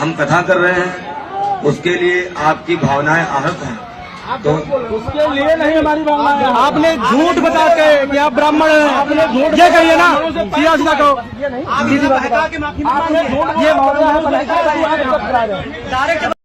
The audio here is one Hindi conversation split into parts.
हम कथा कर रहे हैं उसके लिए आपकी भावनाएं आहत हैं, तो उसके लिए नहीं हमारी भावना है। आपने झूठ बता के कि आप ब्राह्मण हैं, आपने झूठ ये कहिए ना, सीधा सीधा कहो।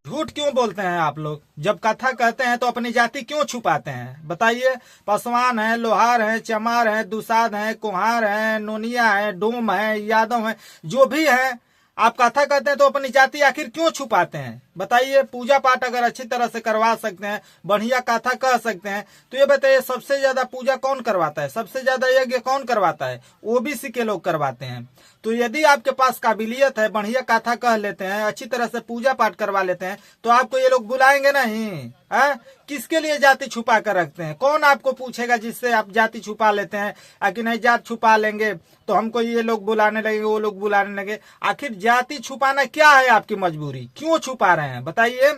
झूठ क्यों बोलते हैं आप लोग? जब कथा कहते हैं तो अपनी जाति क्यों छुपाते हैं? बताइए। पासवान है, लोहार है, चमार है, दुसाध है, कुम्हार है, नोनिया है, डोम है, यादव है, जो भी है, आप कथा कहते हैं तो अपनी जाति आखिर क्यों छुपाते हैं? बताइए। पूजा पाठ अगर अच्छी तरह से करवा सकते हैं, बढ़िया कथा कह सकते हैं, तो ये बताइए सबसे ज्यादा पूजा कौन करवाता है? सबसे ज्यादा यज्ञ कौन करवाता है? ओबीसी के लोग करवाते हैं। तो यदि आपके पास काबिलियत है, बढ़िया कथा कह लेते हैं, अच्छी तरह से पूजा पाठ करवा लेते हैं, तो आपको ये लोग बुलाएंगे नहीं है? किसके लिए जाति छुपा कर रखते हैं? कौन आपको पूछेगा जिससे आप जाति छुपा लेते हैं कि नहीं जाति छुपा लेंगे तो हमको ये लोग बुलाने लगे, वो लोग बुलाने लगे? आखिर जाति छुपाना क्या है आपकी मजबूरी? क्यों छुपा रहे हैं? बताइए।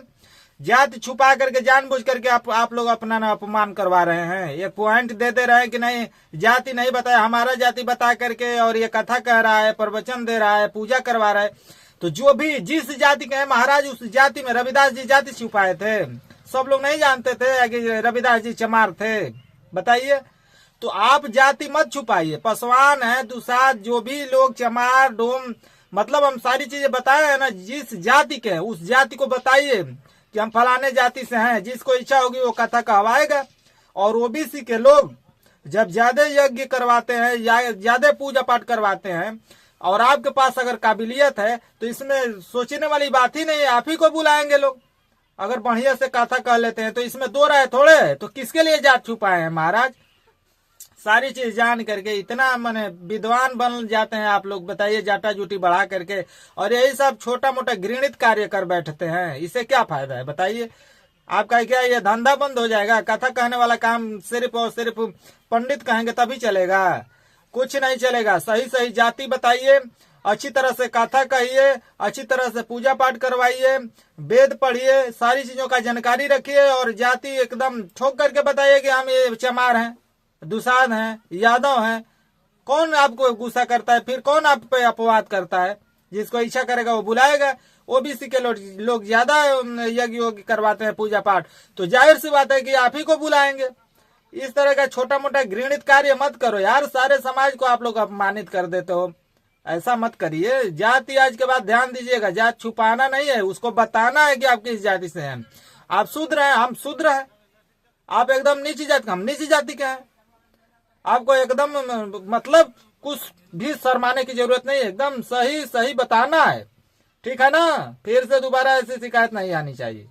जाति छुपा करके जानबूझ करके आप लोग अपना ना अपमान करवा रहे हैं। एक पॉइंट दे रहे हैं कि नहीं जाति नहीं बताया, हमारा जाति बता करके, और ये कथा कह रहा है, प्रवचन दे रहा है, पूजा करवा रहा है। तो जो भी जिस जाति के हैं महाराज, उस जाति में रविदास जी जाति छुपाए थे। सब लोग नहीं जानते थे कि रविदास जी चमार थे। बताइए। तो आप जाति मत छुपाइए। पासवान है, दुसाध, जो भी लोग, चमार, डोम, मतलब हम सारी चीजें बताए हैं ना। जिस जाति के हैं उस जाति को बताइए कि हम फलाने जाति से हैं। जिसको इच्छा होगी वो कथा कहवाएगा। और ओबीसी के लोग जब ज्यादा यज्ञ करवाते हैं या ज्यादा पूजा पाठ करवाते हैं, और आपके पास अगर काबिलियत है, तो इसमें सोचने वाली बात ही नहीं है, आप ही को बुलाएंगे लोग। अगर बढ़िया से कथा कह लेते हैं तो इसमें दो राय थोड़े है। तो किसके लिए जात छुपाए हैं महाराज? सारी चीज जान करके इतना माने विद्वान बन जाते हैं आप लोग। बताइए। जाटा जुटी बढ़ा करके, और यही सब छोटा मोटा घृणित कार्य कर बैठते हैं। इससे क्या फायदा है? बताइए। आपका क्या ये धंधा बंद हो जाएगा? कथा कहने वाला काम सिर्फ और सिर्फ पंडित कहेंगे तभी चलेगा? कुछ नहीं चलेगा। सही सही जाति बताइए, अच्छी तरह से कथा कहिए, अच्छी तरह से पूजा पाठ करवाइए, वेद पढ़िए, सारी चीजों का जानकारी रखिए, और जाति एकदम ठोक करके बताइए कि हम ये चमार हैं, दुसाध हैं, यादव हैं। कौन आपको गुस्सा करता है? फिर कौन आप पे अपवाद करता है? जिसको इच्छा करेगा वो बुलाएगा। ओबीसी के लोग ज्यादा यज्ञ करवाते हैं, पूजा पाठ, तो जाहिर सी बात है कि आप ही को बुलाएंगे। इस तरह का छोटा मोटा घृणित कार्य मत करो यार। सारे समाज को आप लोग अपमानित कर देते हो। ऐसा मत करिए। जाति आज के बाद ध्यान दीजिएगा, जाति छुपाना नहीं है, उसको बताना है कि आप किस जाति से हैं। आप शूद्र हैं, हम शूद्र हैं। आप एकदम नीची जाति, हम नीची जाति के हैं। आपको एकदम मतलब कुछ भी शर्माने की जरूरत नहीं है, एकदम सही सही बताना है। ठीक है ना? फिर से दोबारा ऐसी शिकायत नहीं आनी चाहिए।